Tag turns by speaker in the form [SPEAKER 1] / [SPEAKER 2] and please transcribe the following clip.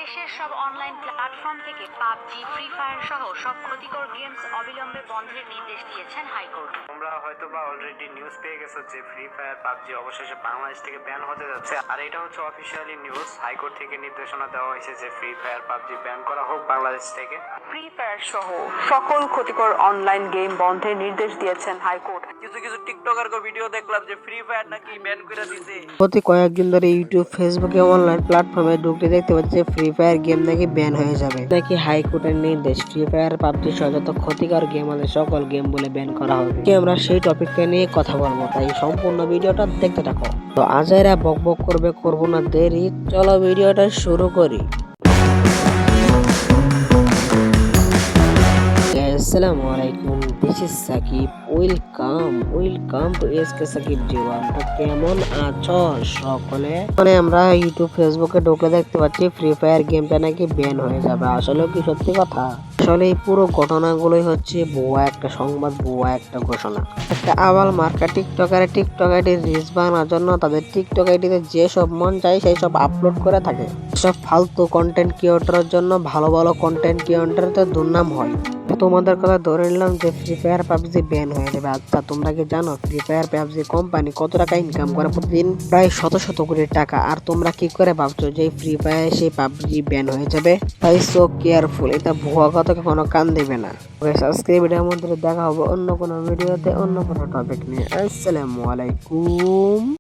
[SPEAKER 1] দেশের সব online platform থেকে পাবজি, ফ্রি ফায়ার সহ সব ক্ষতিকর গেমস অবিলম্বে বন্ধের নির্দেশ দিয়েছেন হাইকোর্ট।
[SPEAKER 2] তোমরা হয়তোবা অলরেডি নিউজ পেয়ে গেছো যে ফ্রি ফায়ার পাবজি অবশেষে বাংলাদেশ থেকে ব্যান হতে যাচ্ছে, আর এটা হচ্ছে অফিসিয়ালি নিউজ। হাইকোর্ট থেকে নির্দেশনা দেওয়া হয়েছে যে ফ্রি ফায়ার পাবজি ব্যান করা হোক বাংলাদেশ থেকে।
[SPEAKER 3] ফ্রি ফায়ার সহ সকল ক্ষতিকর অনলাইন গেম বন্ধের নির্দেশ দিয়েছেন হাইকোর্ট।
[SPEAKER 4] কিছু টিকটকার ভিডিও দেখলাম যে ফ্রি ফায়ার নাকি ব্যান করে দিয়েছে।
[SPEAKER 5] গত কয়েকদিন ধরে ইউটিউব, ফেসবুকে অনলাইন প্ল্যাটফর্মে ঢুকতে দেখতে পাচ্ছি ফ্রি ফায়ার গেম নাকি ব্যান হয়ে যাবে। নাকি হাইকোর্টের নির্দেশ ফ্রি ফায়ার পাবজি সহ যত ক্ষতিকর গেম আছে সকল গেম বলে ব্যান করা হবে। আমরা সেই টপিকটা নিয়ে কথা বলবো, তাই সম্পূর্ণ ভিডিওটা দেখতে থাকো। তো আজাইরা বক বক করবো না দেরি, চলো ভিডিওটা শুরু করি। আসসালামু আলাইকুম, this is Sakib. Welcome to SK Sakib Jibon. তো কেমন আছো সকলে? মানে আমরা ইউটিউব, ফেসবুকে ঢুকলে দেখতে পাচ্ছি ফ্রি ফায়ার গেমটা নাকি ব্যান হয়ে যাবে। আসলে কি সত্যি কথা? আসলে এই পুরো ঘটনাগুলোই হচ্ছে ভুয়া একটা সংবাদ, ভুয়া একটা ঘোষণা। একটা আবাল মার্কা টিকটক আইডির রিলস বানানোর জন্য তাদের টিকটক আইডিতে যেসব মন চায় সেই সব আপলোড করে থাকে। সব ফালতু কন্টেন্ট ক্রিয়েটরের জন্য ভালো কন্টেন্ট ক্রিয়েটরদের দুর্নাম হয়। তোমাদের কথা ধরে নিলাম যে ফ্রি ফায়ার পাবজি ব্যান হয়ে যাবে। আচ্ছা, তোমরা কি জানো ফ্রি ফায়ার পাবজি কোম্পানি কত টাকা ইনকাম করে প্রতিদিন? প্রায় শত কোটি টাকা। আর তোমরা কি করে ভাবছো যে ফ্রি ফায়ার সেই পাবজি ব্যান হয়ে যাবে? তাই সো কেয়ারফুল, এটা ভুয়া কথা কখনো কান দেবে না। আজকে ভিডিওর মধ্যে দেখা হবে অন্য কোনো ভিডিওতে, অন্য কোনো টপিক নিয়ে। আসসালামু আলাইকুম।